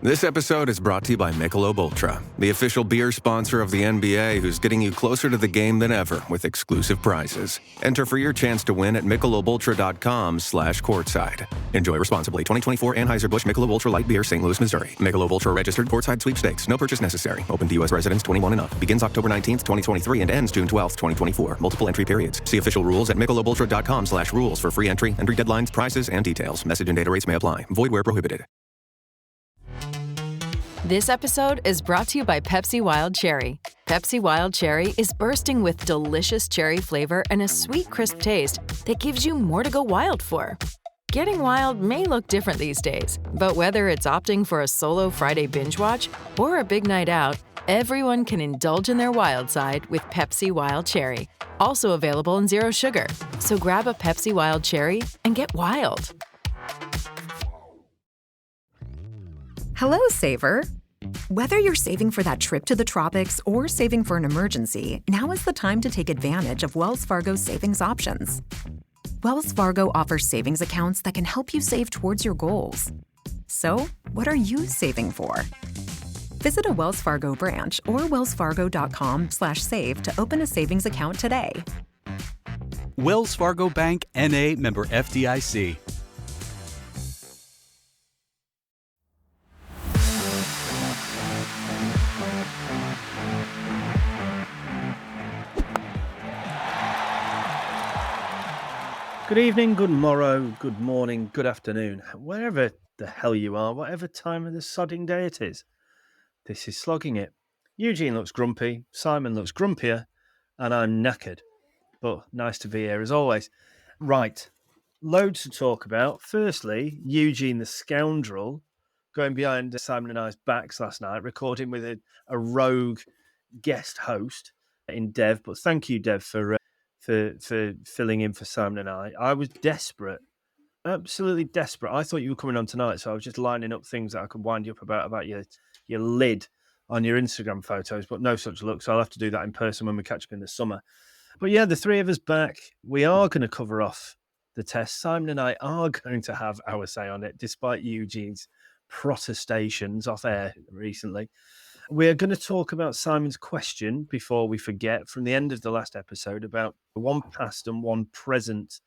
This episode is brought to you by Michelob Ultra, the official beer sponsor of the NBA, who's getting you closer to the game than ever with exclusive prizes. Enter for your chance to win at MichelobUltra.com/courtside. Enjoy responsibly. 2024 Anheuser-Busch Michelob Ultra Light Beer, St. Louis, Missouri. Michelob Ultra registered courtside sweepstakes. No purchase necessary. Open to U.S. residents 21 and up. Begins October 19th, 2023 and ends June 12th, 2024. Multiple entry periods. See official rules at MichelobUltra.com/rules for free entry, entry deadlines, prices, and details. Message and data rates may apply. Void where prohibited. This episode is brought to you by Pepsi Wild Cherry. Pepsi Wild Cherry is bursting with delicious cherry flavor and a sweet, crisp taste that gives you more to go wild for. Getting wild may look different these days, but whether it's opting for a solo Friday binge watch or a big night out, everyone can indulge in their wild side with Pepsi Wild Cherry. Also available in zero sugar. So grab a Pepsi Wild Cherry and get wild. Hello, saver. Whether you're saving for that trip to the tropics or saving for an emergency, now is the time to take advantage of Wells Fargo's savings options. Wells Fargo offers savings accounts that can help you save towards your goals. So, what are you saving for? Visit a Wells Fargo branch or wellsfargo.com/save to open a savings account today. Wells Fargo Bank, N.A., member FDIC. Good evening, good morrow, good morning, good afternoon, wherever the hell you are, whatever time of the sodding day it is. This is Slogging It. Eugene looks grumpy, Simon looks grumpier, and I'm knackered. But nice to be here as always. Right, loads to talk about. Firstly, Eugene the scoundrel going behind Simon and I's backs last night, recording with a rogue guest host in Dev. But thank you, Dev, for filling in for Simon and I. I was desperate, absolutely desperate. I thought you were coming on tonight, so I was just lining up things that I could wind you up about your lid on your Instagram photos, but no such luck, so I'll have to do that in person when we catch up in the summer. But yeah, the three of us back. We are going to cover off the test. Simon and I are going to have our say on it, despite Eugene's protestations off air recently. We're going to talk about Simon's question before we forget from the end of the last episode about one past and one present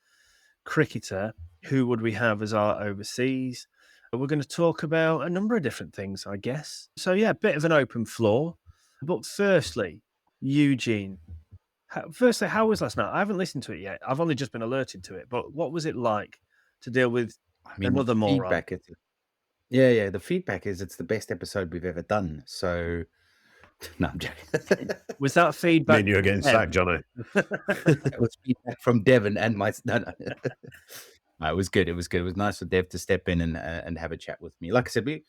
cricketer. Who would we have as our overseas? We're going to talk about a number of different things, I guess. So, yeah, a bit of an open floor. But firstly, Eugene, how was last night? I haven't listened to it yet. I've only just been alerted to it. But what was it like to deal with another moron? Yeah. The feedback is it's the best episode we've ever done. So, no, I'm joking. Was that feedback? I mean, you're getting sacked, Johnny. It was feedback from Devon and my. No. No, it was good. It was good. It was nice for Dev to step in and have a chat with me. Like I said, we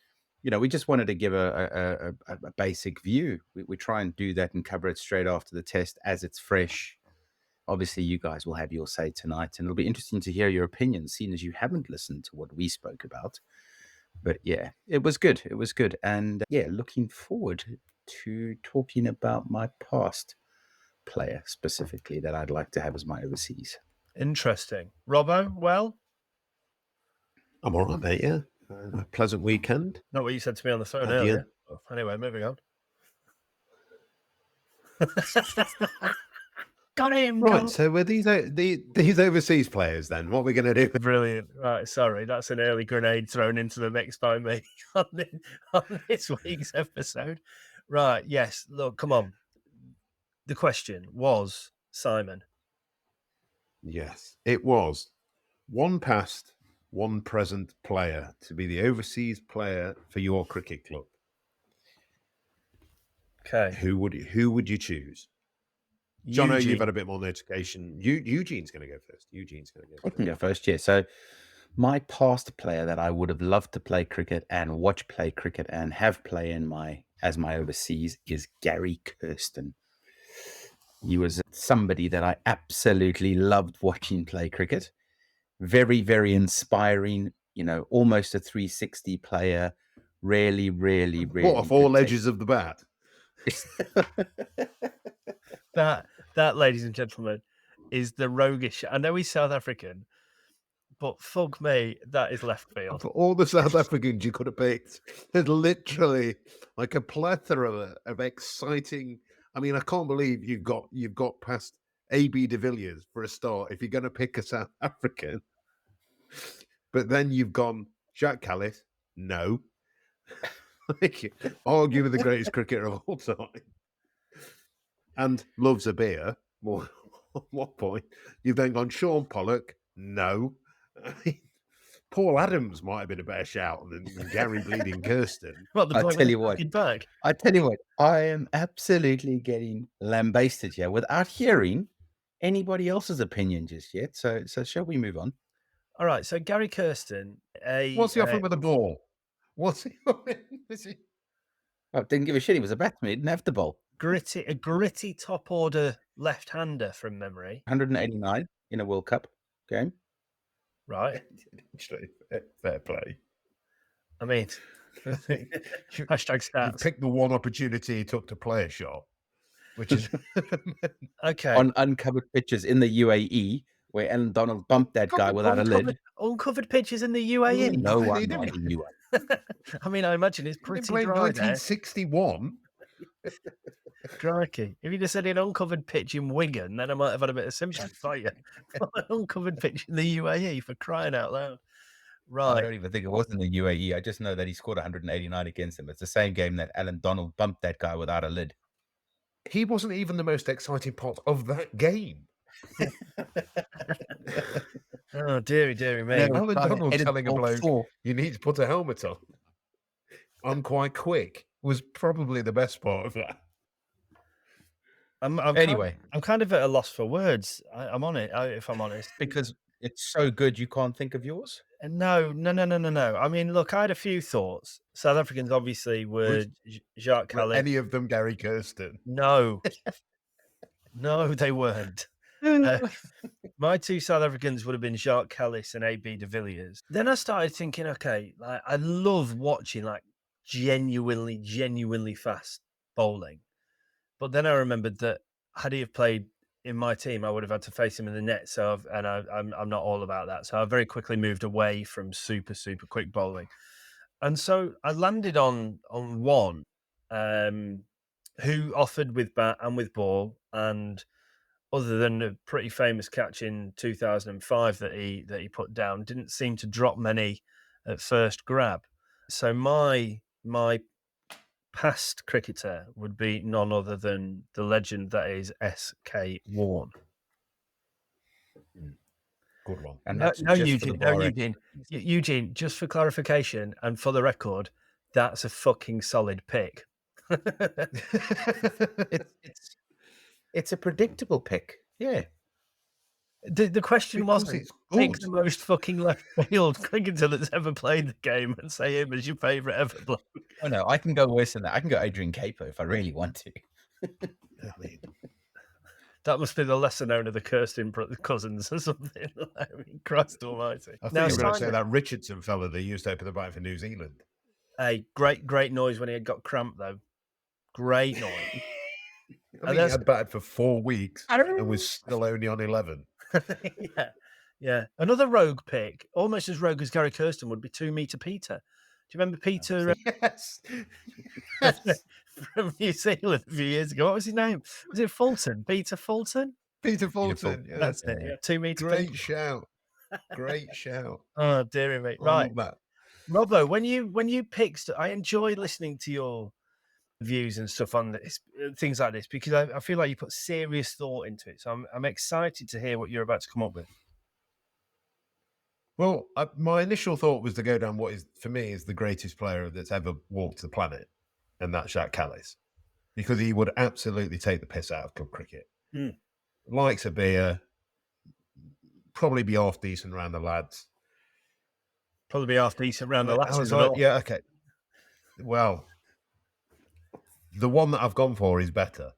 just wanted to give a basic view. We try and do that and cover it straight after the test as it's fresh. Obviously, you guys will have your say tonight, and it'll be interesting to hear your opinions, seeing as you haven't listened to what we spoke about. But yeah, it was good. It was good. And yeah, looking forward to talking about my past player specifically that I'd like to have as my overseas. Interesting. Robbo, well? I'm all right, mate, yeah. A pleasant weekend. Not what you said to me on the phone earlier. Oh, anyway, moving on. Got him. Right, so were these overseas players then? What are we going to do? Brilliant. Right, sorry, that's an early grenade thrown into the mix by me on this week's episode. Right, yes, look, come on. The question was, Simon. Yes, it was one past, one present player to be the overseas player for your cricket club. Okay. Who would you choose? Jono, you've had a bit more notification. Eugene's going to go first. I can go first, yeah. So my past player that I would have loved to play cricket and watch play cricket and have play as my overseas is Gary Kirsten. He was somebody that I absolutely loved watching play cricket. Very, very inspiring, almost a 360 player. Really. What, off all edges of the bat? That, ladies and gentlemen, is the roguish. I know he's South African, but fuck me, that is left field. For all the South Africans you could have picked, there's literally like a plethora of exciting. I mean, I can't believe you've got past AB de Villiers for a start if you're going to pick a South African. But then you've gone Jacques Kallis. No, arguably the greatest cricketer of all time, and loves a beer. More at what point? You've then gone Sean Pollock. No. I mean, Paul Adams might have been a better shout than Gary Bleeding Kirsten. What, the I boy tell with you the what. fucking bag? I tell you what, I am absolutely getting lambasted here without hearing anybody else's opinion just yet. So shall we move on? All right, so Gary Kirsten. What's he offering with a ball? What's he offering? Oh, didn't give a shit. He was a batsman. He didn't have the ball. A gritty top order left-hander from memory. 189 in a World Cup game. Right. Fair play. I mean, hashtag You stats. picked the one opportunity he took to play a shot, which is Okay. On uncovered pitches in the UAE, where Alan Donald bumped that guy without a lid. Uncovered pitches in the UAE. No He one didn't. not in UAE. I mean, I imagine it's he pretty played dry 1961. there. Crikey. If you just said an uncovered pitch in Wigan, then I might have had a bit of sympathy for you. An uncovered pitch in the UAE, for crying out loud. I Right. don't even think it was in the UAE. I just know that he scored 189 against him. It's the same game that Alan Donald bumped that guy without a lid. He wasn't even the most exciting part of that game. Oh, dearie me. No. Alan Right, Donald headed telling a ball bloke, four. you need to put a helmet on. I'm quite quick was probably the best part of that. Anyway. I'm kind of at a loss for words. I'm on it, if I'm honest. Because it's so good you can't think of yours? No. I mean, look, I had a few thoughts. South Africans obviously were Jacques Were Kallis. any of them Gary Kirsten? No. No, they weren't. My two South Africans would have been Jacques Kallis and AB de Villiers. Then I started thinking, okay, like, I love watching like genuinely fast bowling. But then I remembered that had he have played in my team, I would have had to face him in the net. So, I'm not all about that. So I very quickly moved away from super quick bowling, and so I landed on one who offered with bat and with ball, and other than a pretty famous catch in 2005 that he put down, didn't seem to drop many at first grab. So my past cricketer would be none other than the legend that is S.K. Warne. Good one. And No, that's just for Eugene, the bar Eugene. Eugene, just for clarification and for the record, that's a fucking solid pick. It's a predictable pick. Yeah. The question Because wasn't it's pick good. the most fucking left field cricketer that's ever played the game and say him as your favourite ever bloke. Oh no, I can go worse than that. I can go Adrian Capo if I really want to. I mean, That must be the lesser known of the Kirsten cousins or something. I mean, Christ almighty. I thought Now, you were going to say Simon- that Richardson fella they used to open the bat for New Zealand. Hey, great noise when he had got cramp, though. Great noise. I mean, he had batted for 4 weeks and was still only on 11. Yeah. Another rogue pick, almost as rogue as Gary Kirsten, would be 2 Meter Peter. Do you remember Peter Yes. from New Zealand a few years ago? What was his name? Was it Fulton? Peter Fulton? Peter Fulton. Yeah. That's it. Yeah. 2 Meter Great Peter. shout. Great shout. Oh, dearie me. I Right. love that. Robbo, when you picked, I enjoy listening to your views and stuff on this, things like this, because I feel like you put serious thought into it. So I'm excited to hear what you're about to come up with. Well, my initial thought was to go down what is, for me, is the greatest player that's ever walked the planet, and that's Jacques Kallis, because he would absolutely take the piss out of club cricket. Likes a beer, probably be half decent around the lads. Probably be half decent round the I lasses. was like, yeah, okay. Well, the one that I've gone for is better.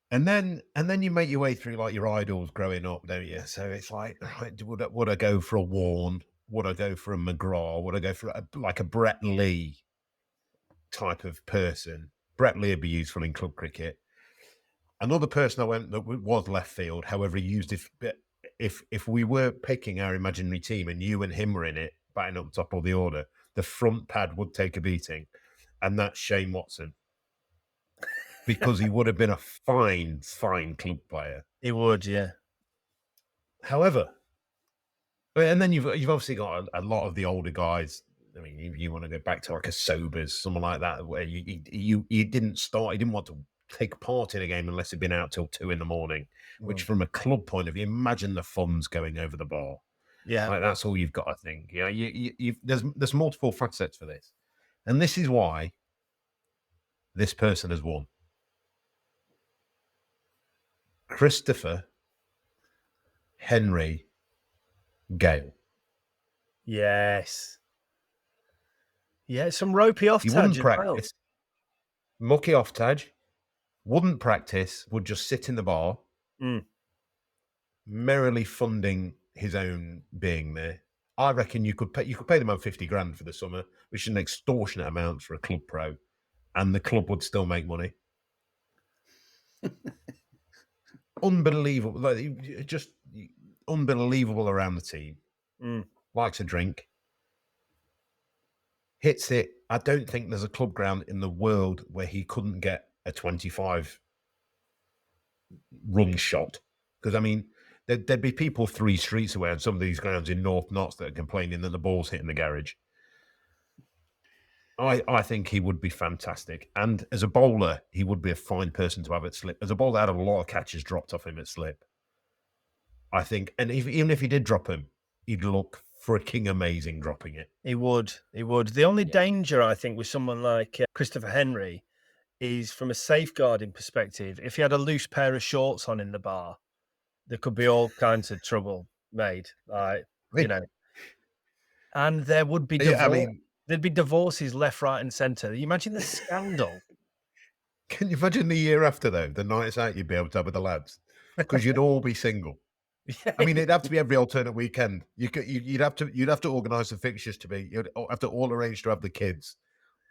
And then you make your way through like your idols growing up, don't you? So it's like, right, would I go for a Warne? Would I go for a McGraw? Would I go for a Brett Lee type of person? Brett Lee would be useful in club cricket. Another person I went that was left field, however, he used it if we were picking our imaginary team and you and him were in it, batting up top of the order, the front pad would take a beating, and that's Shane Watson, because he would have been a fine club player. He would, yeah. However, and then you've obviously got a lot of the older guys. I mean, you want to go back to like a Sobers, someone like that, where you didn't start, he didn't want to take part in a game unless he'd been out till 2 a.m, which from a club point of view, imagine the funds going over the bar. Yeah, like, that's all you've got, I think. You know, there's multiple facets for this, and this is why this person has won. Christopher Henry Gale. Yes. Yeah, some ropey off. He wouldn't practice. Mucky off Taj. Wouldn't practice. Would just sit in the bar, merrily funding his own being there. I reckon you could pay the man 50 grand for the summer, which is an extortionate amount for a club pro, and the club would still make money. Unbelievable, like, just unbelievable around the team. Likes a drink, hits it. I don't think there's a club ground in the world where he couldn't get a 25 run shot. Because I mean, there'd be people 3 streets away on some of these grounds in North Notts that are complaining that the ball's hitting the garage. I think he would be fantastic. And as a bowler, he would be a fine person to have at slip. As a bowler, I had a lot of catches dropped off him at slip, I think. And even if he did drop him, he'd look freaking amazing dropping it. He would. The only danger, I think, with someone like Christopher Henry is from a safeguarding perspective. If he had a loose pair of shorts on in the bar, there could be all kinds of trouble made. You know, and there would be there'd be divorces left, right, and centre. You imagine the scandal. Can you imagine the year after, though, the nights out you'd be able to have with the lads? Because you'd all be single. Yeah. I mean, it'd have to be every alternate weekend. You'd have to organise the fixtures to be. You'd have to all arrange to have the kids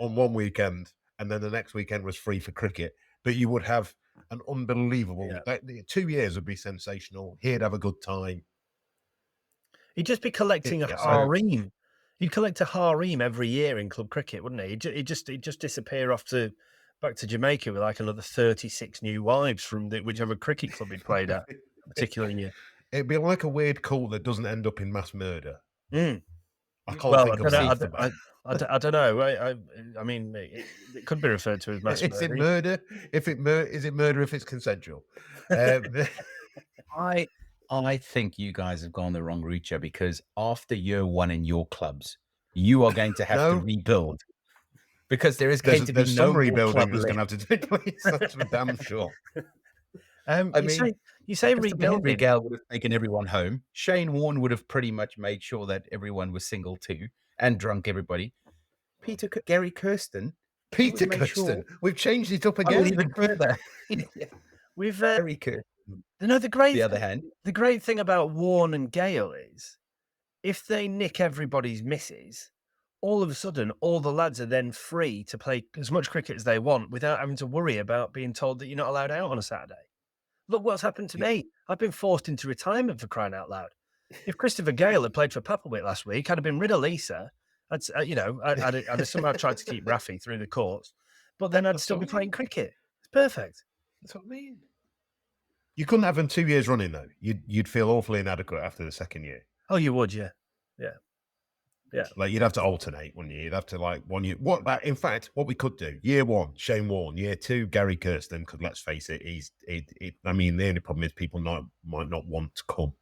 on one weekend, and then the next weekend was free for cricket. But you would have an unbelievable. 2 years would be sensational. He'd have a good time. He'd just be collecting a harem. He'd collect a harem every year in club cricket, wouldn't he? He'd just disappear back to Jamaica with like another 36 new wives from whichever cricket club he'd played at, particularly year. It'd be like a weird cult that doesn't end up in mass murder. I can't think of I don't know. I mean, it could be referred to as mass murder. Is it murder? Is it murder if it's consensual? I think you guys have gone the wrong route here, because after year 1 in your clubs, you are going to have to rebuild, because there is going to be some rebuilding that's going to have to take place. That's for damn sure. You say rebuilding. Gale would have taken everyone home. Shane Warne would have pretty much made sure that everyone was single too and drunk everybody. Gary Kirsten. Peter Kirsten. We've changed it up again. Even further. We've Gary Kirsten. The great thing about Warne and Gale is, if they nick everybody's misses, all of a sudden, all the lads are then free to play as much cricket as they want without having to worry about being told that you're not allowed out on a Saturday. Look what's happened to me. I've been forced into retirement, for crying out loud. If Christopher Gale had played for Papelwit last week, I'd have been rid of Lisa. I'd have somehow tried to keep Rafi through the courts, but then I'd still be playing cricket. It's perfect. That's what I mean. You couldn't have them 2 years running, though. You'd feel awfully inadequate after the second year. Oh, you would, yeah. Like, you'd have to alternate 1 year. You'd have to, like, 1 year. In fact, what we could do, year 1, Shane Warne, year 2, Gary Kirsten, because let's face it, I mean, the only problem is people might not want to come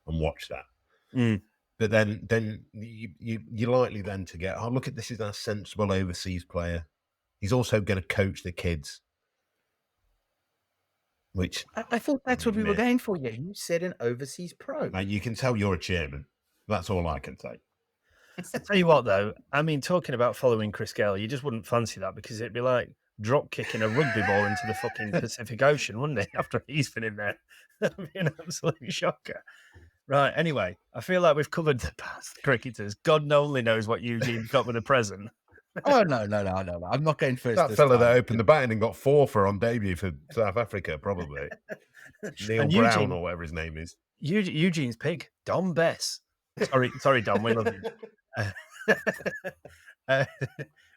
and watch that. But then you're likely then to get, look at this, is our sensible overseas player. He's also going to coach the kids. Which I thought that's what we were going for. Yeah, you said an overseas pro. Mate, you can tell you're a chairman. That's all I can say. I'll tell you what, though. I mean, talking about following Chris Gale, you just wouldn't fancy that, because it'd be like drop kicking a rugby ball into the fucking Pacific Ocean, wouldn't it? After he's been in there, that'd be an absolute shocker. Right. Anyway, I feel like we've covered the past cricketers. God only knows what Eugene's got with the present. Oh, no. I'm not going first. That fella that opened the batting and got 4 for on debut for South Africa, probably. Neil Brown, or whatever his name is. Eugene's pig, Dom Bess. Sorry, Dom, we love you.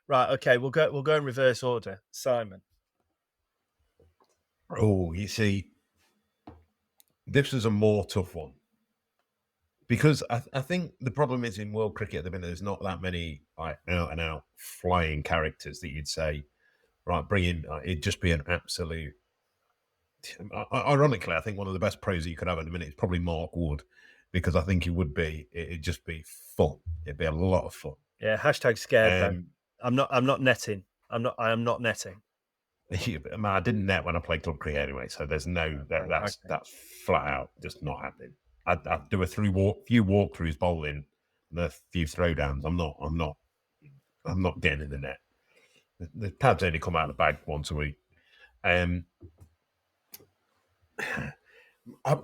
Right, okay, we'll go in reverse order. Simon. Oh, you see, this is a more tough one. Because I think the problem is in world cricket at the minute, there's not that many like out and out flying characters that you'd say, right, bring in. It'd just be an absolute. Ironically, I think one of the best pros that you could have at the minute is probably Mark Wood, because I think it'd just be fun. It'd be a lot of fun. Yeah, hashtag scared. I'm not netting. I am not netting. I didn't net when I played club cricket anyway, so there's no that's flat out just not happening. I'd do a few walkthroughs bowling and a few throwdowns. I'm not getting in the net. The pads only come out of the bag once a week. I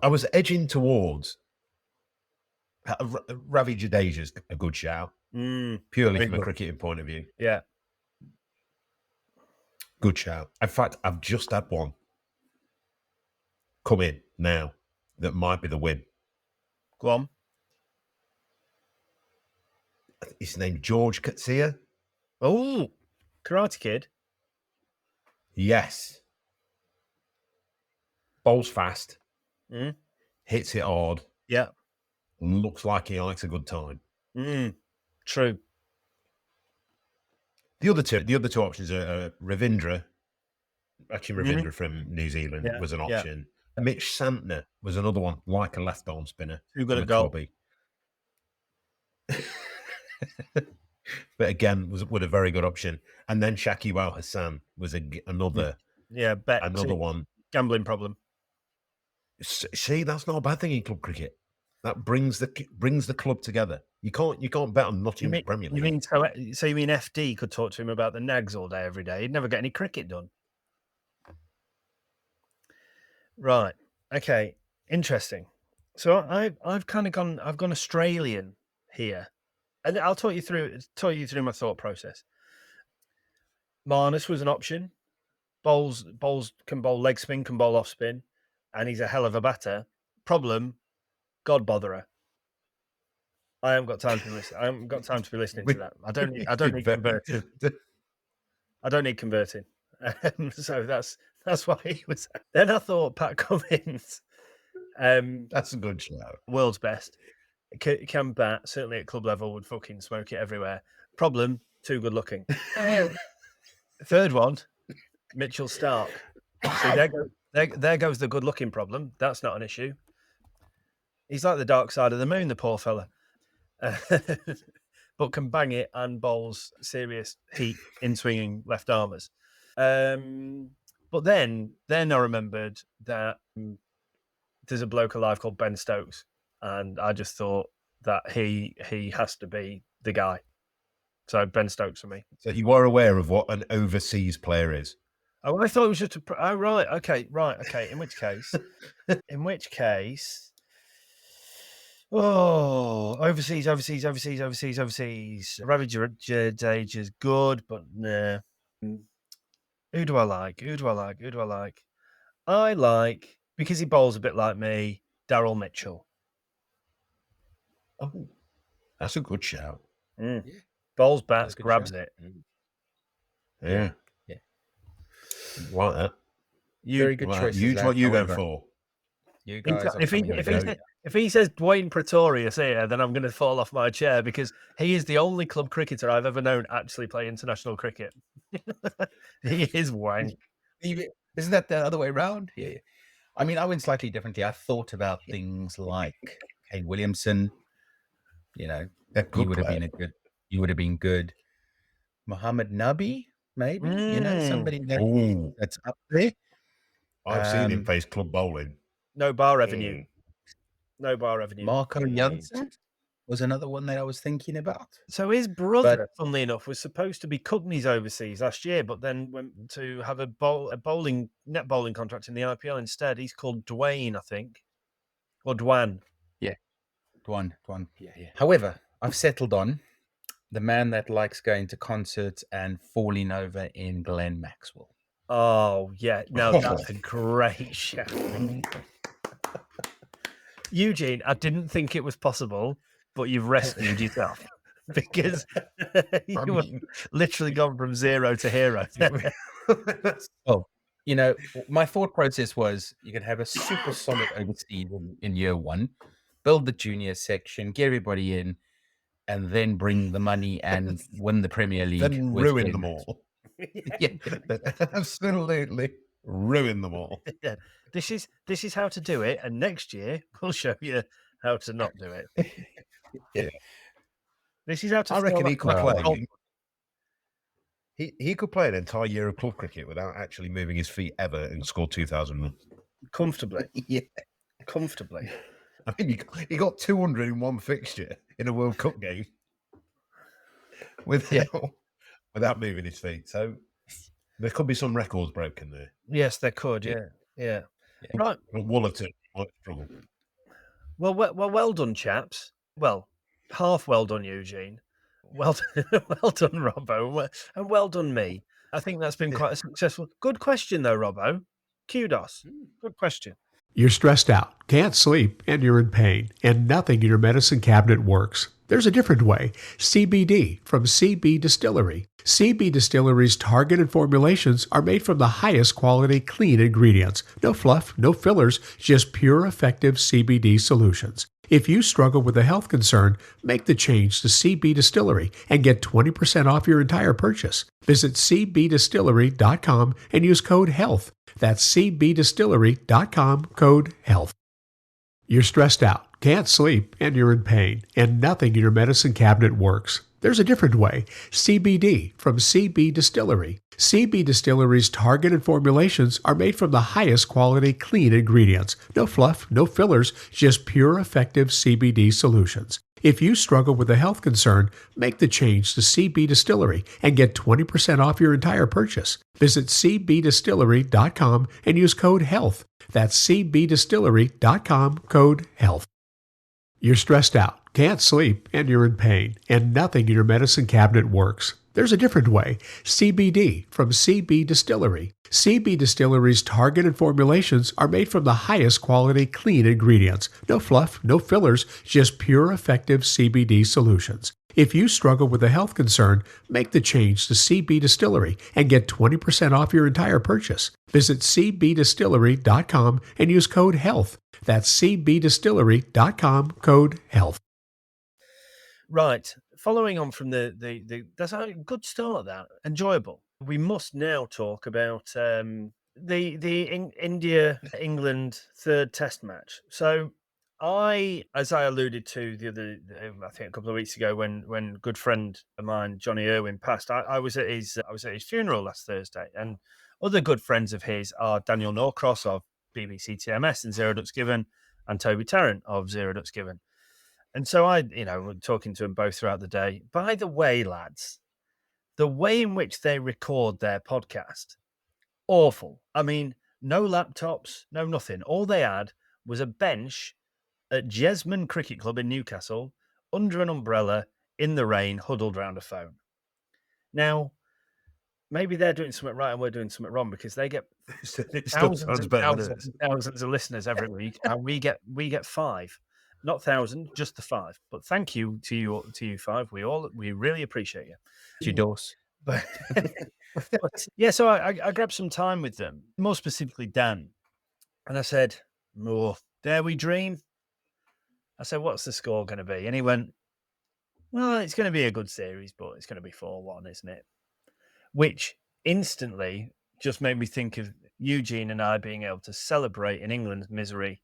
was edging towards Ravi Jadeja's a good shout, purely from a cricketing point of view. Yeah, good shout. In fact, I've just had one come in now that might be the win. Go on. His name George Katsia. Oh, Karate Kid. Yes. Bowls fast. Hits it hard. Yeah. Looks like he likes a good time. True. The other two options are Ravindra. Actually, Ravindra from New Zealand was an option. Yeah. Mitch Santner was another one, like a left arm spinner. Who got a goal? But again, was a very good option. And then Shakib Al Hassan was another one. Gambling problem. See, that's not a bad thing in club cricket. That brings the club together. You can't bet on Nottingham Premier League. You mean FD could talk to him about the nags all day, every day? He'd never get any cricket done. Right. Okay. Interesting. So I've kind of gone Australian here, and I'll talk you through my thought process. Marnus was an option. Bowls can bowl leg spin, can bowl off spin, and he's a hell of a batter. Problem, God botherer. I haven't got time to listen. I haven't got time to be listening to that. I don't need converting. I don't need converting. So that's why he was. Then I thought Pat Cummins. That's a good shout. World's best. Can bat, certainly at club level, would fucking smoke it everywhere. Problem, too good looking. Third one, Mitchell Stark. So there goes the good looking problem. That's not an issue. He's like the dark side of the moon, the poor fella. But can bang it and bowls serious heat in swinging left armers. But then I remembered that there's a bloke alive called Ben Stokes, and I just thought that he has to be the guy. So Ben Stokes for me. So you are aware of what an overseas player is? Oh, I thought it was just right. Okay. In which case, overseas. Ravi Jadeja's good, but nah. Who do I like? I like, because he bowls a bit like me, Daryl Mitchell. Oh, that's a good shout. Yeah. Bowls, bats, grabs it. Yeah. Like that. Very good choice. What you go for? You guys. If he says Dwayne Pretorius here, then I'm going to fall off my chair, because he is the only club cricketer I've ever known actually play international cricket. He is wank. Isn't that the other way around? Yeah. I mean, I went slightly differently. I thought about things like Kane Williamson. You know, he would have been good. Muhammad Nabi, maybe. You know, somebody that's up there. I've seen him face club bowling. No bar revenue. Marco Janssen was another one that I was thinking about. So his brother, funnily enough, was supposed to be Cogney's overseas last year, but then went to have a net bowling contract in the IPL instead. He's called Dwayne, I think, or Dwan. Yeah, Dwan. Yeah. However, I've settled on the man that likes going to concerts and falling over in Glenn Maxwell. Oh yeah, no, that's a great shout. Eugene, I didn't think it was possible, but you've rescued yourself because you've literally gone from 0 to hero. Oh, my thought process was you can have a super solid overseas in year one, build the junior section, get everybody in, and then bring the money and win the Premier League. Then with ruin them. them all. Yeah. Absolutely ruin them all. Yeah. This is how to do it, and next year we'll show you how to not do it. Yeah. This is how to. I reckon he could play. Oh, He could play an entire year of club cricket without actually moving his feet ever and score 2,000 runs. comfortably. Yeah. Comfortably. I mean, he got 200 in one fixture in a World Cup game without moving his feet. So there could be some records broken there. Yes, there could. Yeah. Right. Wollerton might struggle. Well done, chaps. Well, half well done, Eugene. Well done, Robbo, and well done, me. I think that's been quite a successful. Good question, though, Robbo. Kudos. Good question. You're stressed out, can't sleep, and you're in pain, and nothing in your medicine cabinet works. There's a different way. CBD from CB Distillery. CB Distillery's targeted formulations are made from the highest quality clean ingredients. No fluff, no fillers, just pure effective CBD solutions. If you struggle with a health concern, make the change to CB Distillery and get 20% off your entire purchase. Visit cbdistillery.com and use code HEALTH. That's cbdistillery.com, code HEALTH. You're stressed out, can't sleep, and you're in pain, and nothing in your medicine cabinet works. There's a different way. CBD from CB Distillery. CB Distillery's targeted formulations are made from the highest quality clean ingredients. No fluff, no fillers, just pure effective CBD solutions. If you struggle with a health concern, make the change to CB Distillery and get 20% off your entire purchase. Visit cbdistillery.com and use code HEALTH. That's cbdistillery.com, code HEALTH. You're stressed out, can't sleep, and you're in pain, and nothing in your medicine cabinet works. There's a different way. CBD from CB Distillery. CB Distillery's targeted formulations are made from the highest quality clean ingredients. No fluff, no fillers, just pure effective CBD solutions. If you struggle with a health concern, make the change to CB Distillery and get 20% off your entire purchase. Visit cbdistillery.com and use code HEALTH. That's cbdistillery.com, code HEALTH. Right. Following on from the that's a good start. That enjoyable. We must now talk about the India-England third Test match. So as I alluded to I think a couple of weeks ago when good friend of mine Johnny Irwin passed, I was at his funeral last Thursday, and other good friends of his are Daniel Norcross of BBC TMS and Zero Ducks Given, and Toby Tarrant of Zero Ducks Given. And so I, we're talking to them both throughout the day. By the way, lads, the way in which they record their podcast, awful. I mean, no laptops, no nothing. All they had was a bench at Jesmond Cricket Club in Newcastle, under an umbrella, in the rain, huddled round a phone. Now, maybe they're doing something right and we're doing something wrong, because they get thousands of listeners every week, and we get 5. Not 1,000, just the 5. But thank you to you 5. We really appreciate you. Your dose. But yeah, so I grabbed some time with them, more specifically Dan, and I said, "Oh, dare we dream?" I said, "What's the score going to be?" And he went, "Well, it's going to be a good series, but it's going to be 4-1, isn't it?" Which instantly just made me think of Eugene and I being able to celebrate in England's misery,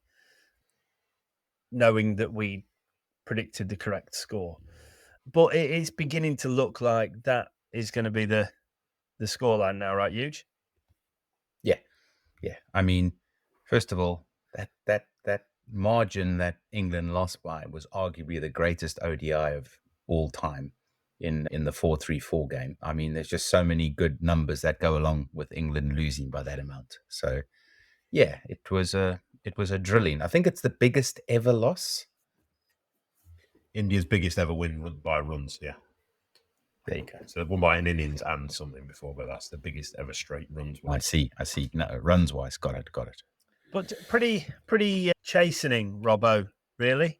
knowing that we predicted the correct score. But it is beginning to look like that is going to be the scoreline now, right, Huge? Yeah. I mean, first of all, that margin that England lost by was arguably the greatest ODI of all time in the 4-3-4 game. I mean, there's just so many good numbers that go along with England losing by that amount. So, yeah, it was a drilling. I think it's the biggest ever loss. India's biggest ever win by runs, yeah. There you go. So won by an innings and something before, but that's the biggest ever straight runs win. I see. No, runs wise, got it. But pretty chastening, Robbo, Really?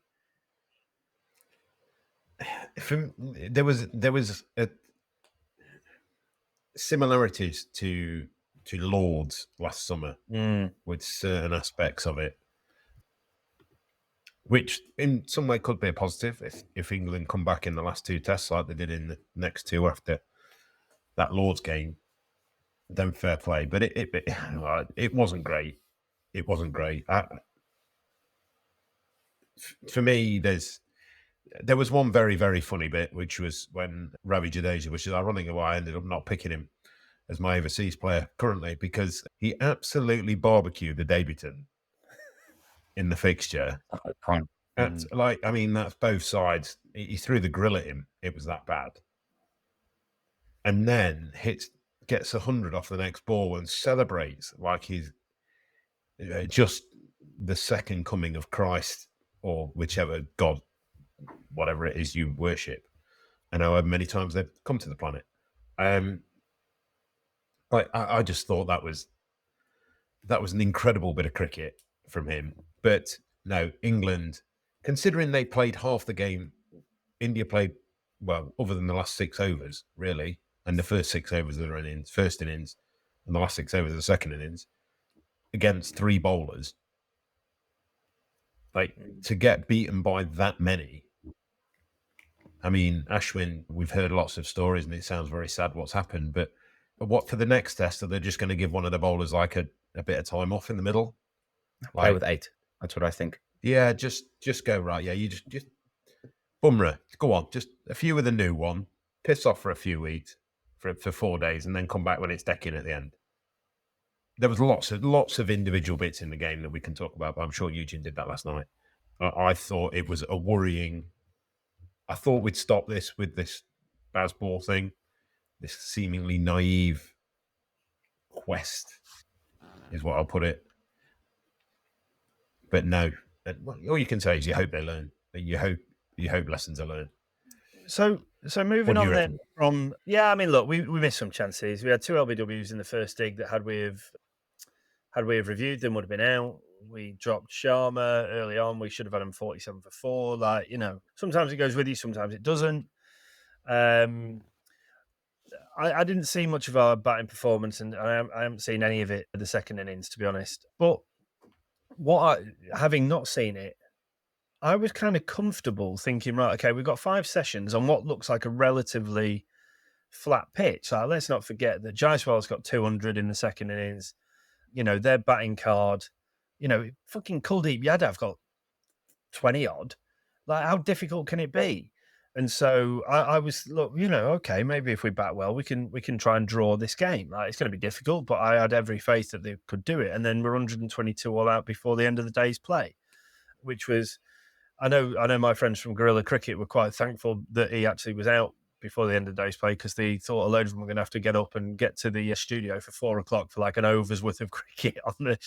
There was similarities to Lords last summer with certain aspects of it, which in some way could be a positive if England come back in the last two tests like they did in the next two after that Lords game. Then fair play, but it wasn't great. It wasn't great. For me, there was one very, very funny bit, which was when Ravi Jadeja, which is ironically why I ended up not picking him as my overseas player currently, because he absolutely barbecued the debutant in the fixture. That's both sides. He threw the grill at him. It was that bad. And then gets 100 off the next ball and celebrates like he's just the second coming of Christ or whichever God, whatever it is you worship, and however many times they've come to the planet. I just thought that was an incredible bit of cricket from him. But no, England, considering they played half the game, India played, well, other than the last 6 overs, really, and the first 6 overs of the first innings, and the last 6 overs of the second innings, against 3 bowlers. Like, to get beaten by that many. I mean, Ashwin, we've heard lots of stories, and it sounds very sad what's happened, but what for the next test, are they just going to give one of the bowlers like a bit of time off in the middle? Play with 8. That's what I think. Yeah, just go right. Yeah, you just Bumrah, go on. Just a few with a new one. Piss off for a few weeks, for 4 days, and then come back when it's decking at the end. There was lots of individual bits in the game that we can talk about, but I'm sure Eugene did that last night. I thought it was a worrying. I thought we'd stop this with this Bazball thing, this seemingly naive quest, is what I'll put it. But no, all you can say is you hope they learn. You hope lessons are learned. So moving on then from, I mean, look, we missed some chances. We had 2 LBWs in the first dig that had we have reviewed them would have been out. We dropped Sharma early on. We should have had him 47 for 4. Like, sometimes it goes with you, sometimes it doesn't. I didn't see much of our batting performance, and I haven't seen any of it in the second innings, to be honest. But having not seen it, I was kind of comfortable thinking, right, okay, we've got 5 sessions on what looks like a relatively flat pitch. Like, let's not forget that Jaiswal's got 200 in the second innings. Their batting card, fucking Kuldeep Yadav got 20 odd. Like, how difficult can it be? And so I was, look, okay, maybe if we bat well, we can try and draw this game. Like, it's going to be difficult, but I had every faith that they could do it. And then we're 122 all out before the end of the day's play, which was, I know my friends from Guerrilla Cricket were quite thankful that he actually was out before the end of the day's play, because they thought a load of them were going to have to get up and get to the studio for 4 o'clock for like an over's worth of cricket on the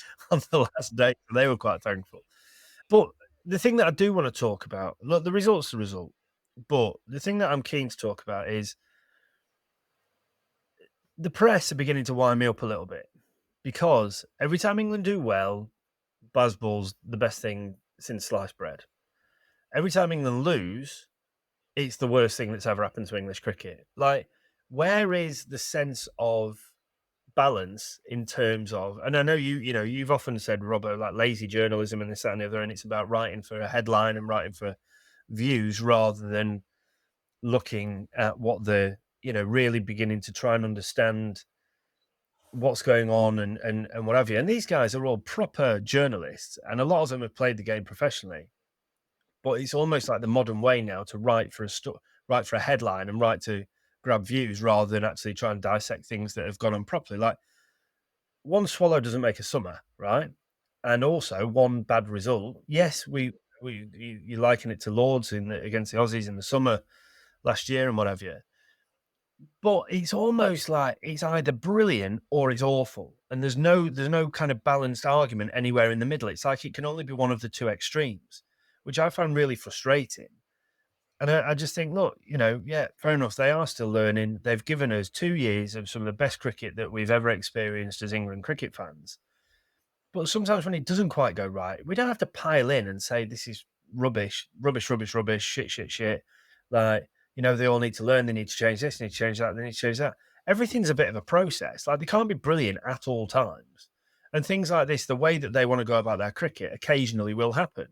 last day. They were quite thankful. But the thing that I do want to talk about, look, the result's the result. But the thing that I'm keen to talk about is the press are beginning to wind me up a little bit, because every time England do well, Bazball's the best thing since sliced bread. Every time England lose, it's the worst thing that's ever happened to English cricket. Like, where is the sense of balance in terms of, and I know you've often said, Robbo, like lazy journalism and this, that, and the other, and it's about writing for a headline and writing for views rather than looking at what they're, really beginning to try and understand what's going on and what have you. And these guys are all proper journalists, and a lot of them have played the game professionally. But it's almost like the modern way now to write for a headline and write to grab views rather than actually try and dissect things that have gone on properly. Like, one swallow doesn't make a summer, right? And also one bad result. Yes, you liken it to Lords against the Aussies in the summer last year and what have you. But it's almost like it's either brilliant or it's awful. And there's no kind of balanced argument anywhere in the middle. It's like it can only be one of the 2 extremes, which I found really frustrating. And I just think, look, fair enough. They are still learning. They've given us 2 years of some of the best cricket that we've ever experienced as England cricket fans. But sometimes when it doesn't quite go right, we don't have to pile in and say this is rubbish, shit. Like, they all need to learn, they need to change this, they need to change that, they need to change that. Everything's a bit of a process. Like, they can't be brilliant at all times. And things like this, the way that they want to go about their cricket occasionally will happen.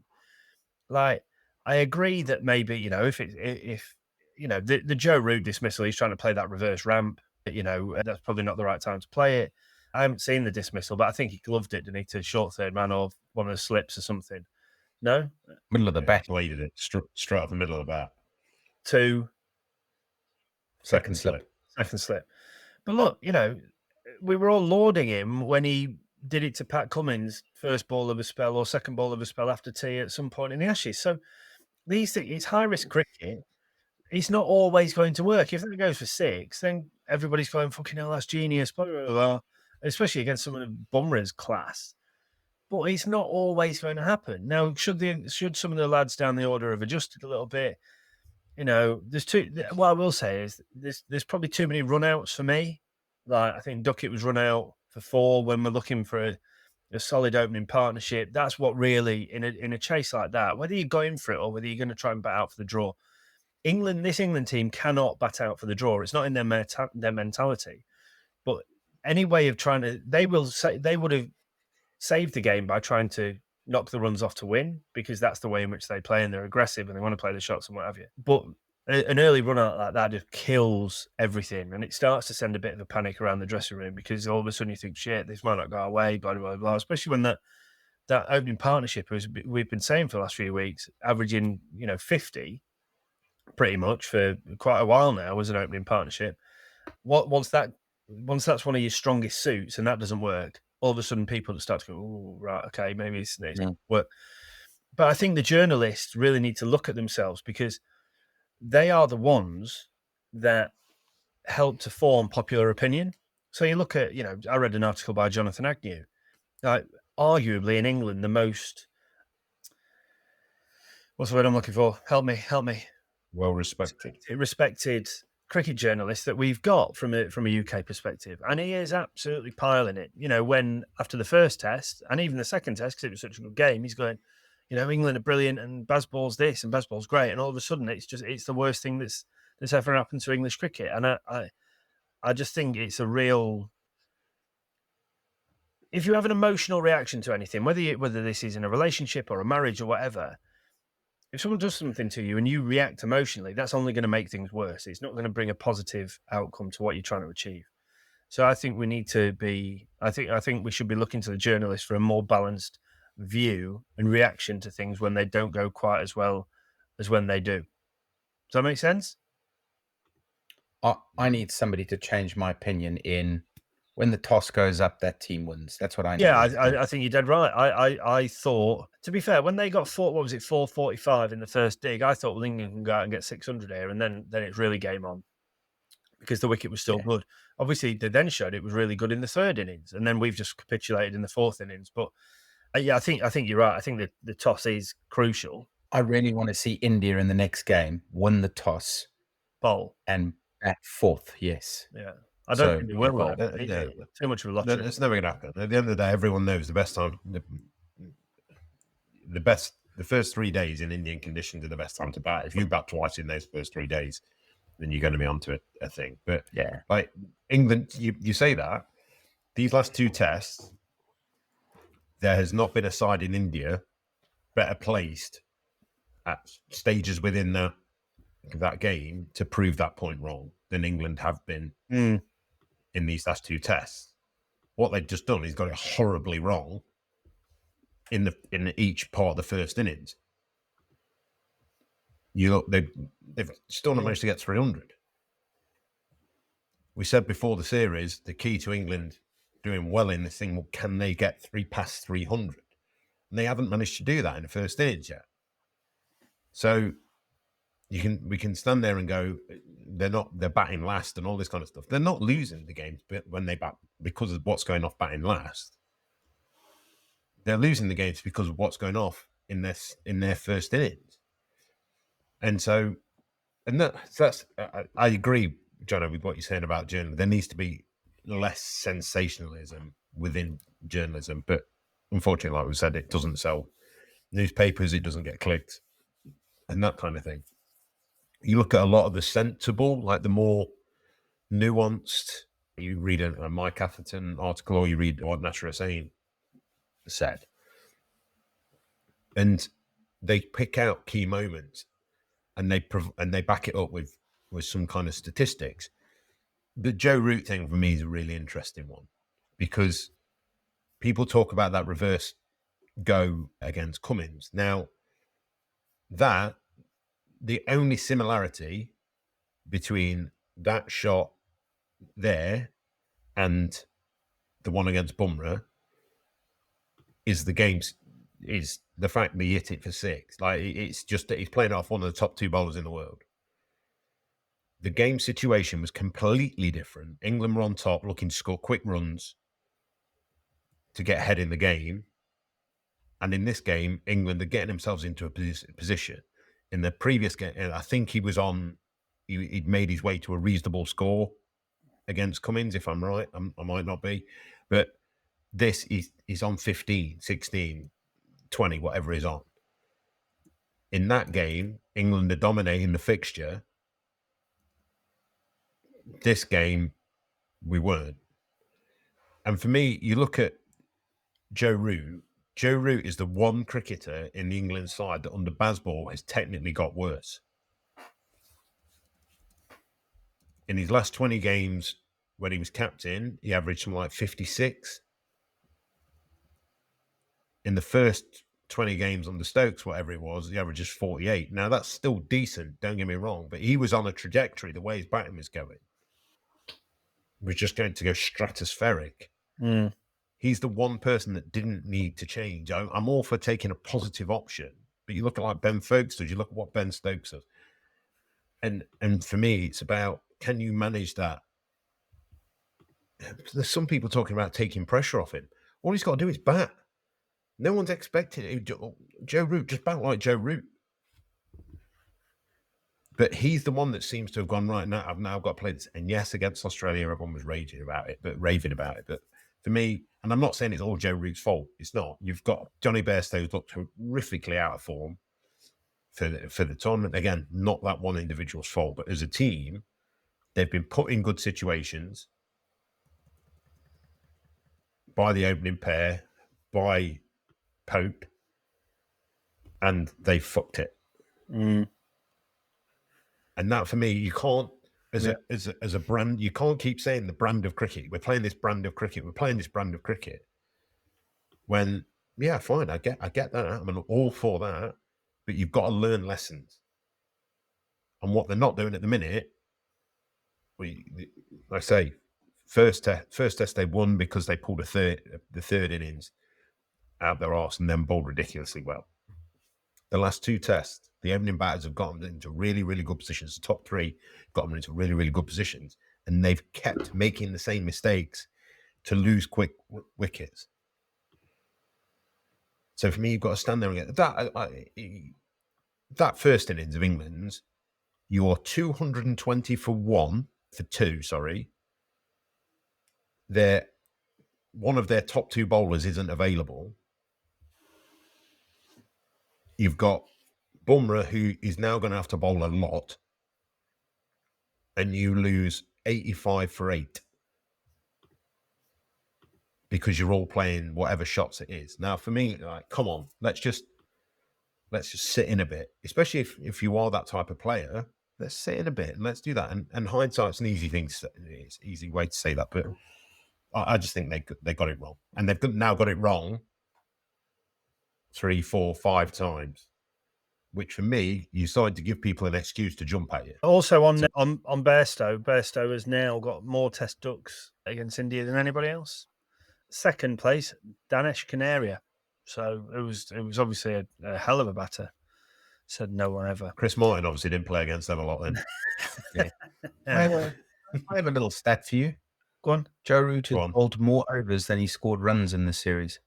Like, I agree that maybe, if the Joe Root dismissal, he's trying to play that reverse ramp, that's probably not the right time to play it. I haven't seen the dismissal, but I think he gloved it, didn't he, to short third man or one of the slips or something. No? Middle of the bat. Bladed it straight off the middle of the bat. To second slip. Second slip. But look, we were all lauding him when he did it to Pat Cummins, first ball of a spell or second ball of a spell after tea at some point in the Ashes. So these things, it's high-risk cricket. It's not always going to work. If that goes for 6, then everybody's going, fucking hell, that's genius, blah, blah, blah, especially against someone of Bumrah's class. But it's not always going to happen. Now, should some of the lads down the order have adjusted a little bit? There's what I will say is there's probably too many run-outs for me. Like, I think Duckett was run out for 4 when we're looking for a solid opening partnership. That's what really, in a chase like that, whether you're going for it or whether you're going to try and bat out for the draw, this England team cannot bat out for the draw. It's not in their mentality. But any way of trying to, they would have saved the game by trying to knock the runs off to win, because that's the way in which they play, and they're aggressive and they want to play the shots and what have you. But an early run out like that just kills everything, and it starts to send a bit of a panic around the dressing room, because all of a sudden you think, shit, this might not go our way, blah, blah, blah, especially when that opening partnership, as we've been saying for the last few weeks, averaging 50 pretty much for quite a while now as an opening partnership. Once that's one of your strongest suits and that doesn't work, all of a sudden people start to go, oh, right, okay, maybe it's work. But I think the journalists really need to look at themselves, because they are the ones that help to form popular opinion. So you look at, I read an article by Jonathan Agnew, like, arguably in England, the most, what's the word I'm looking for? Help me. Well respected. Respected cricket journalist that we've got from a UK perspective. And he is absolutely piling it. When after the first test and even the second test, because it was such a good game, he's going, England are brilliant and Bazball's this and Bazball's great. And all of a sudden it's the worst thing that's ever happened to English cricket. And I just think it's a real, if you have an emotional reaction to anything, whether this is in a relationship or a marriage or whatever, if someone does something to you and you react emotionally, that's only going to make things worse. It's not going to bring a positive outcome to what you're trying to achieve. So I think we need to be, I think we should be looking to the journalists for a more balanced view and reaction to things when they don't go quite as well as when they do. Does that make sense? I need somebody to change my opinion in when the toss goes up, that team wins. That's what I need. Yeah, I think you're dead right. I thought, to be fair, when they got 445 in the first dig, I thought, well, England can go out and get 600 here, and then it's really game on, because the wicket was still good. Obviously, they then showed it was really good in the third innings, and then we've just capitulated in the fourth innings. But yeah, I think you're right. I think the toss is crucial. I really want to see India in the next game win the toss, bowl, and bat fourth. Yes. Yeah. I don't think they will. Too much of a lottery. It's never going to happen. At the end of the day, everyone knows the best time. The first 3 days in Indian conditions are the best time to bat. If you bat twice in those first 3 days, then you're going to be onto a thing. But yeah, like England, you say that these last 2 tests, there has not been a side in India better placed at stages within that game to prove that point wrong than England have been in these last 2 tests. What they've just done is got it horribly wrong in each part of the first innings. They've still not managed to get 300. We said before the series, the key to England doing well in this thing, can they get past 300? And they haven't managed to do that in the first innings yet. So we can stand there and go, they're batting last and all this kind of stuff. They're not losing the games when they bat because of what's going off batting last. They're losing the games because of what's going off in their first innings. And so, that's I agree, Jono, with what you're saying about journalism. There needs to be less sensationalism within journalism, but unfortunately, like we said, it doesn't sell newspapers. It doesn't get clicked. and that kind of thing. You look at a lot of the sensible, like the more nuanced, you read a Mike Atherton article, or you read what Nasser Hussain said, and they pick out key moments, and they back it up with some kind of statistics. The Joe Root thing for me is a really interesting one, because people talk about that reverse go against Cummins. Now, the only similarity between that shot there and the one against Bumrah is the fact that he hit it for 6. Like, it's just that he's playing off one of the top 2 bowlers in the world. The game situation was completely different. England were on top, looking to score quick runs to get ahead in the game. And in this game, England are getting themselves into a position. In the previous game, I think he'd made his way to a reasonable score against Cummins, if I'm right. I might not be. But this is on 15, 16, 20, whatever he's on. In that game, England are dominating the fixture. This game, we weren't. And for me, you look at Joe Root. Joe Root is the one cricketer in the England side that under Bazball has technically got worse. In his last 20 games, when he was captain, he averaged something like 56. In the first 20 games under Stokes, whatever it was, he averages 48. Now, that's still decent, don't get me wrong, but he was on a trajectory, the way his batting was going. Was just going to go stratospheric. Mm. He's the one person that didn't need to change. I'm all for taking a positive option, but you look at like Ben Folkes does, you look at what Ben Stokes does. And for me, it's about, can you manage that? There's some people talking about taking pressure off him. All he's got to do is bat. No one's expecting it. Joe Root, just bat like Joe Root. But he's the one that seems to have gone, right, now I've now got to play this. And yes, against Australia, everyone was raving about it. But for me, and I'm not saying it's all Joe Root's fault. It's not. You've got Johnny Bairstow's looked horrifically out of form for the tournament. Again, not that one individual's fault, but as a team, they've been put in good situations by the opening pair, by Pope, and they fucked it. Mm. And that, for me, you can't, as a brand, you can't keep saying the brand of cricket. We're playing this brand of cricket. We're playing this brand of cricket. When, yeah, fine, I get that. I'm all for that. But you've got to learn lessons. And what they're not doing at the minute, I say, first test they won because they pulled the third innings out their arse and then bowled ridiculously well. The last 2 tests, the opening batters have gotten into really, really good positions. The top 3 got them into really, really good positions. And they've kept making the same mistakes to lose quick wickets. So for me, you've got to stand there and get that first innings of England's, you're 220 for 2, sorry. One of their top 2 bowlers isn't available. You've got Bumrah, who is now going to have to bowl a lot, and you lose 85 for 8 because you're all playing whatever shots it is. Now, for me, like, come on, let's just sit in a bit, especially if you are that type of player. Let's sit in a bit and let's do that. And hindsight's an easy thing to say. It's an easy way to say that, but I just think they got it wrong, and they've now got it wrong 3, 4, 5 times. Which for me, you started to give people an excuse to jump at you. Also on Bairstow has now got more test ducks against India than anybody else. Second place, Danesh Canaria. So it was obviously a hell of a batter. Said no one ever. Chris Martin obviously didn't play against them a lot then. Yeah. I have a little stat for you. Go on. Joe Root has bowled more overs than he scored runs in this series.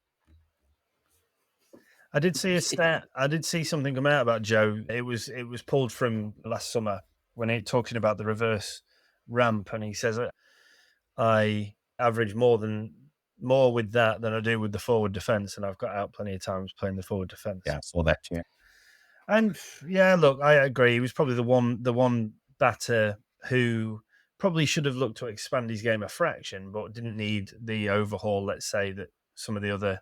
I did see a stat. I did see something come out about Joe. It was pulled from last summer when he talking about the reverse ramp, and he says I average more with that than I do with the forward defence, and I've got out plenty of times playing the forward defence. Yeah, I saw that too. And yeah, look, I agree. He was probably the one batter who probably should have looked to expand his game a fraction, but didn't need the overhaul. Let's say that some of the other,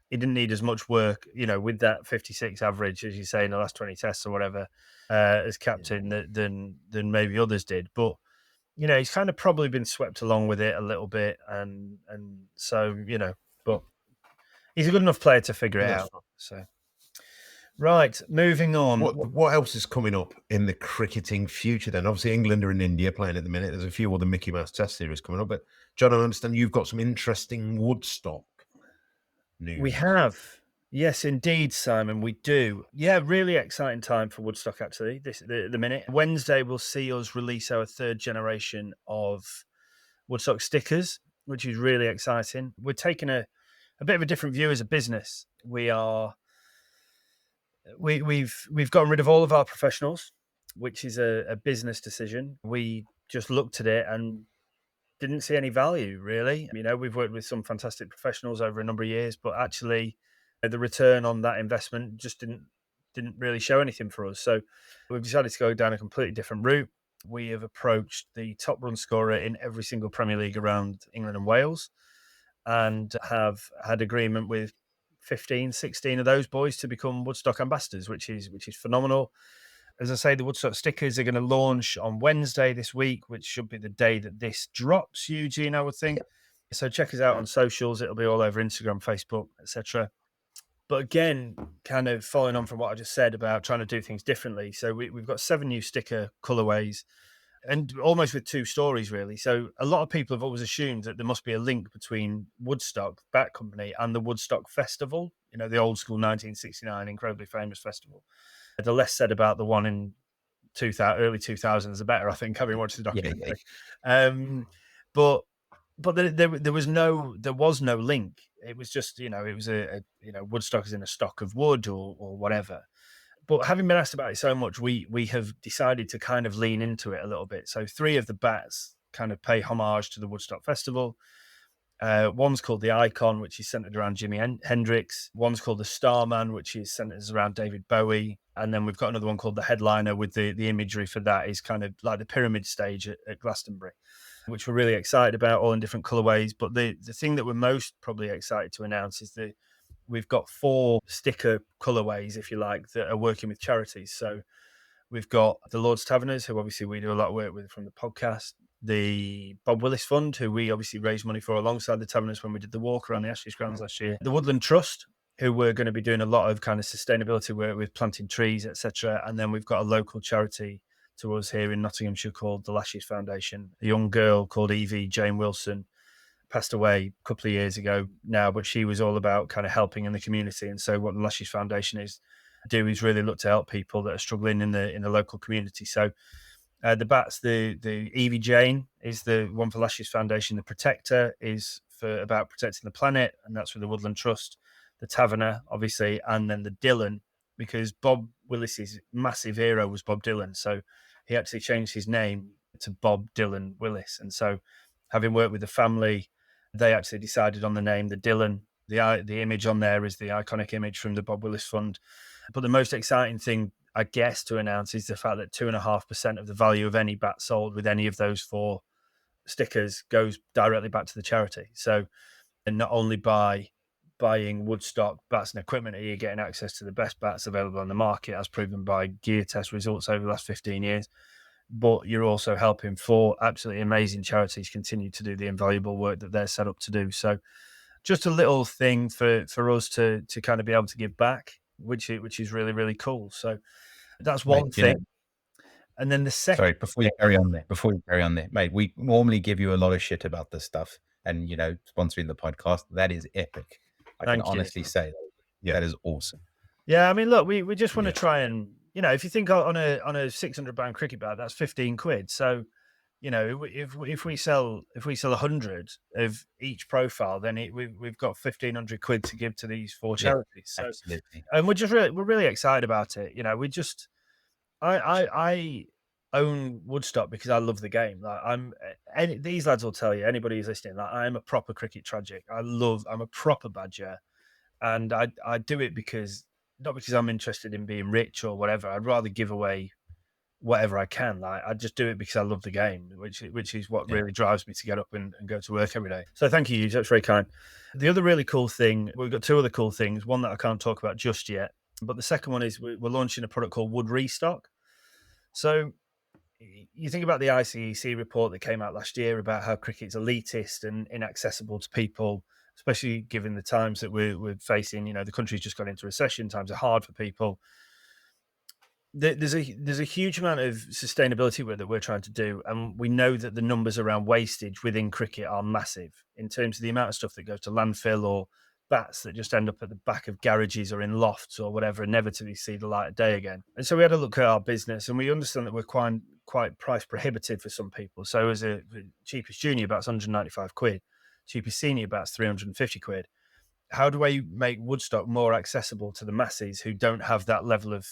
he didn't need as much work, with that 56 average, as you say, in the last 20 tests or whatever, as captain than maybe others did. But he's kind of probably been swept along with it a little bit, and so but he's a good enough player to figure it That's out. So. Right, moving on. What else is coming up in the cricketing future then? Obviously, England are in India playing at the minute. There's a few other Mickey Mouse Test series coming up. But, John, I understand you've got some interesting Woodstock news. We have. Yes, indeed, Simon, we do. Yeah, really exciting time for Woodstock, actually, the minute. Wednesday will see us release our third generation of Woodstock stickers, which is really exciting. We're taking a bit of a different view as a business. We've gotten rid of all of our professionals, which is a business decision. We just looked at it and didn't see any value, really. We've worked with some fantastic professionals over a number of years, but actually the return on that investment just didn't really show anything for us. So we've decided to go down a completely different route. We have approached the top run scorer in every single Premier League around England and Wales, and have had agreement with 15, 16 of those boys to become Woodstock ambassadors, which is phenomenal. As I say, the Woodstock stickers are going to launch on Wednesday this week, which should be the day that this drops, Eugene, I would think. So check us out on socials. It'll be all over Instagram, Facebook, etc. But again, kind of following on from what I just said about trying to do things differently. So we've got 7 new sticker colorways, and almost with 2 stories, really. So a lot of people have always assumed that there must be a link between Woodstock, Bat Company, and the Woodstock Festival, the old school 1969 incredibly famous festival. The less said about the one in early 2000s, the better, I think, having watched the documentary. But there was no link. It was just, it was a Woodstock is in a stock of wood or whatever. But having been asked about it so much, we have decided to kind of lean into it a little bit. So 3 of the bats kind of pay homage to the Woodstock Festival. One's called the Icon, which is centered around Jimi Hendrix. One's called the Starman, which is centered around David Bowie. And then we've got another one called the Headliner, with the imagery for that is kind of like the pyramid stage at Glastonbury, which we're really excited about, all in different colorways. But the thing that we're most probably excited to announce is we've got 4 sticker colorways, if you like, that are working with charities. So we've got the Lord's Taverners, who obviously we do a lot of work with from the podcast, the Bob Willis Fund, who we obviously raised money for alongside the Taverners when we did the walk around the Ashes grounds last year, the Woodland Trust, who we're going to be doing a lot of kind of sustainability work with, planting trees, etc. And then we've got a local charity to us here in Nottinghamshire called the Lashes Foundation. A young girl called Evie Jane Wilson passed away a couple of years ago now, but she was all about kind of helping in the community. And so what the Lashes Foundation is really look to help people that are struggling in the local community. So the bats, the Evie Jane is the one for Lashes Foundation. The Protector is about protecting the planet, and that's with the Woodland Trust. The Taverner, obviously, and then the Dylan, because Bob Willis's massive hero was Bob Dylan. So he actually changed his name to Bob Dylan Willis. And so, having worked with the family, they actually decided on the name, the Dylan. The image on there is the iconic image from the Bob Willis Fund. But the most exciting thing, I guess, to announce is the fact that 2.5% of the value of any bat sold with any of those 4 stickers goes directly back to the charity. So, and not only by buying Woodstock bats and equipment, are you getting access to the best bats available on the market, as proven by gear test results over the last 15 years, but you're also helping 4 absolutely amazing charities continue to do the invaluable work that they're set up to do. So just a little thing for us to kind of be able to give back, which is really, really cool. So that's one thing. And then the second... Sorry, before you carry on there, mate, we normally give you a lot of shit about this stuff, and, sponsoring the podcast, that is epic. I can honestly say that is awesome. Yeah, I mean, look, we just want to try and, if you think on a £600 cricket bat, that's 15 quid. So, if we sell 100 of each profile, then we've got 1,500 quid to give to these 4 charities. So, absolutely. And we're really excited about it. I own Woodstock because I love the game. Like these lads will tell you, anybody who's listening, that I'm a proper cricket tragic. I'm a proper badger, and I do it because not because I'm interested in being rich or whatever. I'd rather give away whatever I can. Like, I just do it because I love the game, which is what really drives me to get up and go to work every day. So thank you, that's very kind. The other really cool thing, we've got two other cool things. One that I can't talk about just yet, but the second one is we're launching a product called Wood Restock. So you think about the ICEC report that came out last year about how cricket's elitist and inaccessible to people, especially given the times that we're facing. You know, the country's just got into recession, times are hard for people. There's a huge amount of sustainability work that we're trying to do, and we know that the numbers around wastage within cricket are massive in terms of the amount of stuff that goes to landfill or bats that just end up at the back of garages or in lofts or whatever, and never to see the light of day again. And so we had a look at our business, and we understand that we're quite price prohibitive for some people. So as a cheapest junior bat's 195 quid, cheapest senior bat's 350 quid. How do we make Woodstock more accessible to the masses who don't have that level of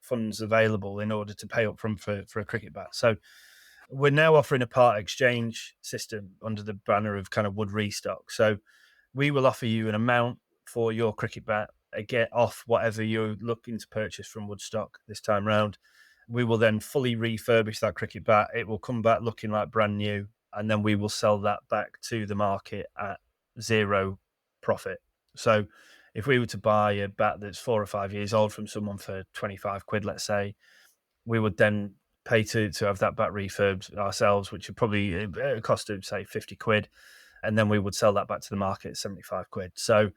funds available in order to pay up front for a cricket bat? So we're now offering a part exchange system under the banner of kind of Wood Restock. So we will offer you an amount for your cricket bat, get off whatever you're looking to purchase from Woodstock this time round. We will then fully refurbish that cricket bat. It will come back looking like brand new, and then we will sell that back to the market at zero profit. So if we were to buy a bat that's 4 or 5 years old from someone for 25 quid, let's say, we would then pay to have that bat refurbed ourselves, which would probably cost us, say, 50 quid. And then we would sell that back to the market at 75 quid. So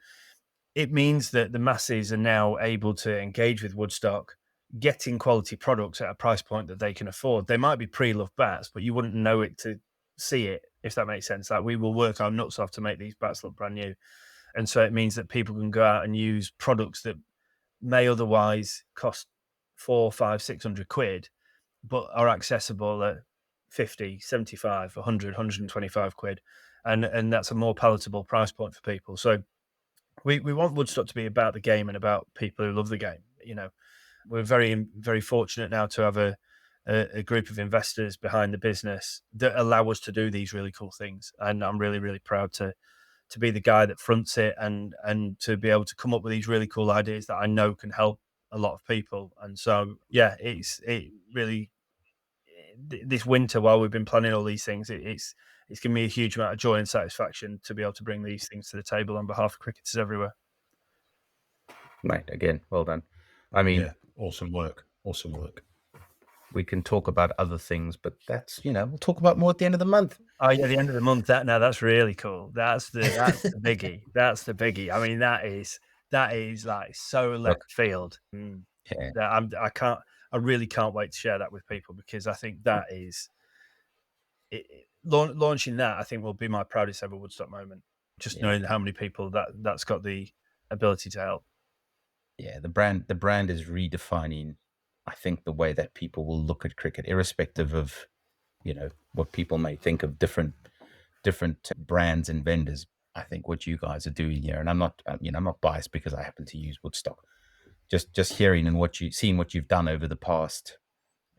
it means that the masses are now able to engage with Woodstock, getting quality products at a price point that they can afford. They might be pre-loved bats, but you wouldn't know it to see it, if that makes sense. Like, we will work our nuts off to make these bats look brand new. And so it means that people can go out and use products that may otherwise cost 400, 500, 600 quid, but are accessible at 50, 75, 100, 125 quid. And that's a more palatable price point for people. So we want Woodstock to be about the game and about people who love the game. You know, we're very, very fortunate now to have a group of investors behind the business that allow us to do these really cool things. And I'm really, really proud to be the guy that fronts it and to be able to come up with these really cool ideas that I know can help a lot of people. And so, yeah, it really, this winter, while we've been planning all these things, it's given me a huge amount of joy and satisfaction to be able to bring these things to the table on behalf of cricketers everywhere. Mate, again, well done. I mean, yeah, awesome work. We can talk about other things, but that's, we'll talk about more at the end of the month. Oh yeah, the end of the month. That's really cool. That's the biggie. That's the biggie. I mean, that is like so left field. Yeah. I really can't wait to share that with people, because I think that is launching that. I think will be my proudest ever Woodstock moment. Just knowing how many people that's got the ability to help. Yeah, the brand is redefining, I think, the way that people will look at cricket, irrespective of, what people may think of different brands and vendors. I think what you guys are doing here, and I'm not biased because I happen to use Woodstock. Just hearing and seeing what you've done over the past,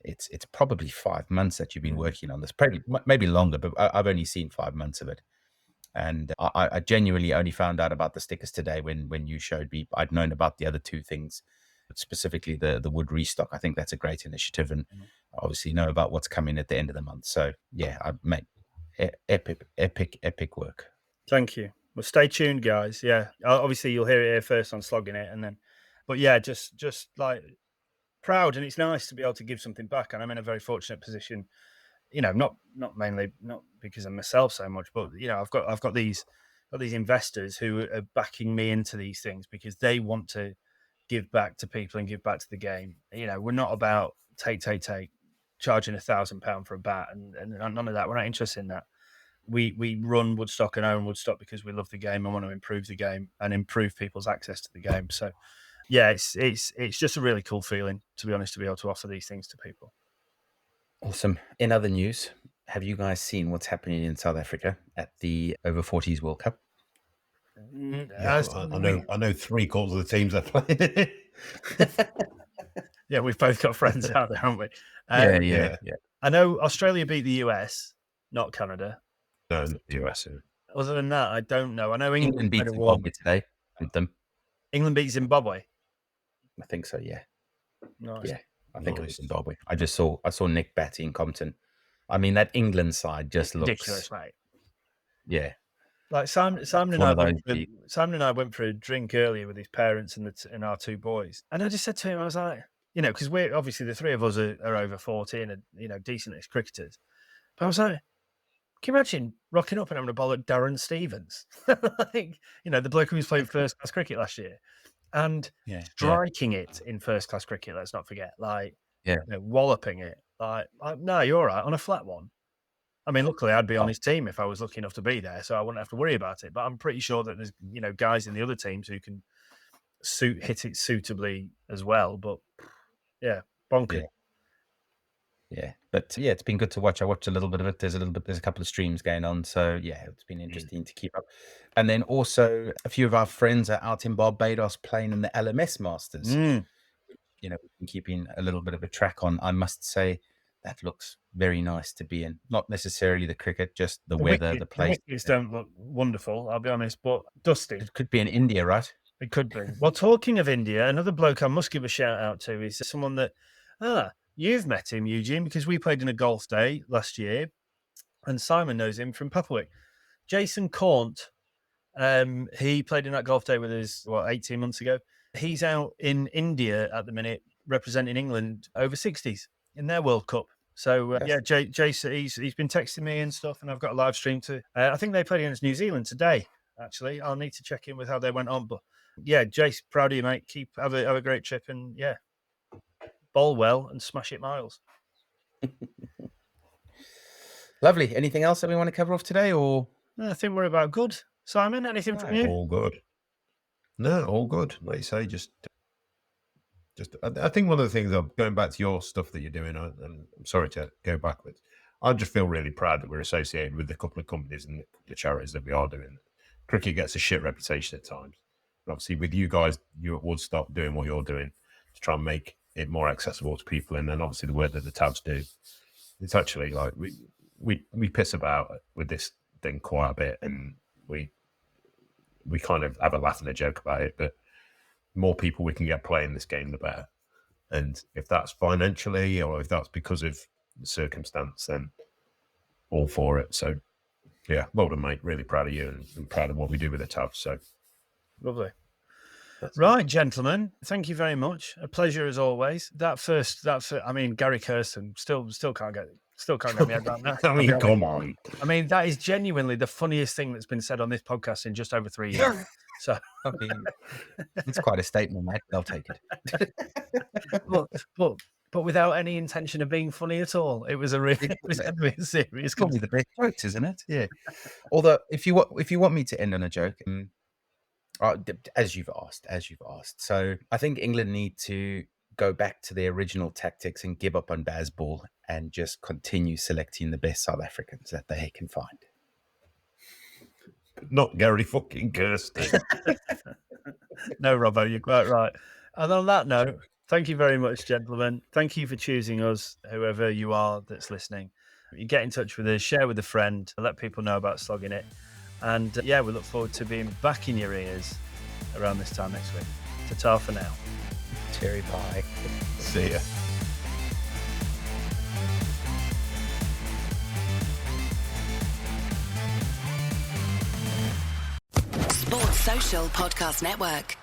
it's probably 5 months that you've been working on this, probably maybe longer, but I've only seen 5 months of it. And I genuinely only found out about the stickers today when you showed me. I'd known about the other two things, specifically the Wood Restock. I think that's a great initiative, and obviously know about what's coming at the end of the month. So yeah, epic work. Thank you. Well, stay tuned, guys. Yeah, obviously you'll hear it here first on Slogging It, and then, but yeah, just like proud, and it's nice to be able to give something back. And I'm in a very fortunate position. Not mainly not because of myself so much, but I've got these investors who are backing me into these things because they want to give back to people and give back to the game. We're not about take charging £1,000 for a bat and none of that. We're not interested in that. We run Woodstock and own Woodstock because we love the game and want to improve the game and improve people's access to the game. So yeah, it's just a really cool feeling, to be honest, to be able to offer these things to people. Awesome. In other news, have you guys seen what's happening in South Africa at the over 40s World Cup? Yeah, I know 3/4 of the teams are playing. Yeah, we've both got friends out there, haven't we? Yeah. I know Australia beat the US, not Canada. No, the US. Other than that, I don't know. I know England beat Zimbabwe today with them. England beat Zimbabwe. I think so. Yeah. Nice. Yeah. I think it was Nice. Zimbabwe. I saw Nick Batty in Compton. I mean, that England side just looks Ridiculous, mate. Yeah. Like Simon and one I of those went for a drink earlier with his parents and our two boys, and I just said to him, I was like, because we're obviously the three of us are over 40 and are, decent as cricketers, but I was like, can you imagine rocking up and having a bowl at Darren Stevens, like the bloke who was playing first class cricket last year, and striking it in first class cricket. Let's not forget, walloping it, like no, you're all right on a flat one. I mean, luckily, I'd be on his team if I was lucky enough to be there, so I wouldn't have to worry about it. But I'm pretty sure that there's, guys in the other teams who can hit it suitably as well. But yeah, bonkers. Yeah, but yeah, it's been good to watch. I watched a little bit of it. There's a couple of streams going on, so yeah, it's been interesting to keep up. And then also, a few of our friends are out in Barbados playing in the LMS Masters. We've been keeping a little bit of a track on. I must say, that looks very nice to be in. Not necessarily the cricket, just the weather, the place. The wickets don't look wonderful, I'll be honest, but dusty. It could be in India, right? It could be. Well, talking of India, another bloke I must give a shout out to is someone that, you've met him, Eugene, because we played in a golf day last year, and Simon knows him from Papawick. Jason Cornt, he played in that golf day with us, 18 months ago. He's out in India at the minute, representing England over 60s. In their World Cup. So, Jason, he's been texting me and stuff, and I've got a live stream to... I think they played against New Zealand today, actually. I'll need to check in with how they went on. But, yeah, Jace, proud of you, mate. Have a great trip, and, bowl well and smash it miles. Lovely. Anything else that we want to cover off today, or...? I think we're about good. Simon, anything from you? All good. No, all good. Like you say, I think one of the things, going back to your stuff that you're doing, and I'm sorry to go backwards, I just feel really proud that we're associated with a couple of companies and the charities that we are doing. Cricket gets a shit reputation at times. And obviously, with you guys, you at Woodstock doing what you're doing to try and make it more accessible to people, and then obviously the work that the tabs do, it's actually like we piss about with this thing quite a bit, and we kind of have a laugh and a joke about it, but more people we can get playing this game, the better. And if that's financially or if that's because of the circumstance, then all for it. So, yeah, well done, mate. Really proud of you and proud of what we do with the tab. So, lovely. Right, gentlemen, thank you very much. A pleasure as always. I mean, Gary Kirsten still can't get me head around that. I mean, come on. I mean, that is genuinely the funniest thing that's been said on this podcast in just over 3 years. So I mean, it's quite a statement, mate. I'll take it. but without any intention of being funny at all. It was a serious. Probably the best jokes, isn't it? Yeah. Although, if you want me to end on a joke, as you've asked, so I think England need to go back to their original tactics and give up on Bazball and just continue selecting the best South Africans that they can find. Not Gary fucking Kirsten. No, Robbo, you're quite right. And on that note, thank you very much, gentlemen. Thank you for choosing us, whoever you are that's listening. You get in touch with us, share with a friend, let people know about Slogging It. And we look forward to being back in your ears around this time next week. Ta-ta for now. Terry, bye. See ya. Sports Social Podcast Network.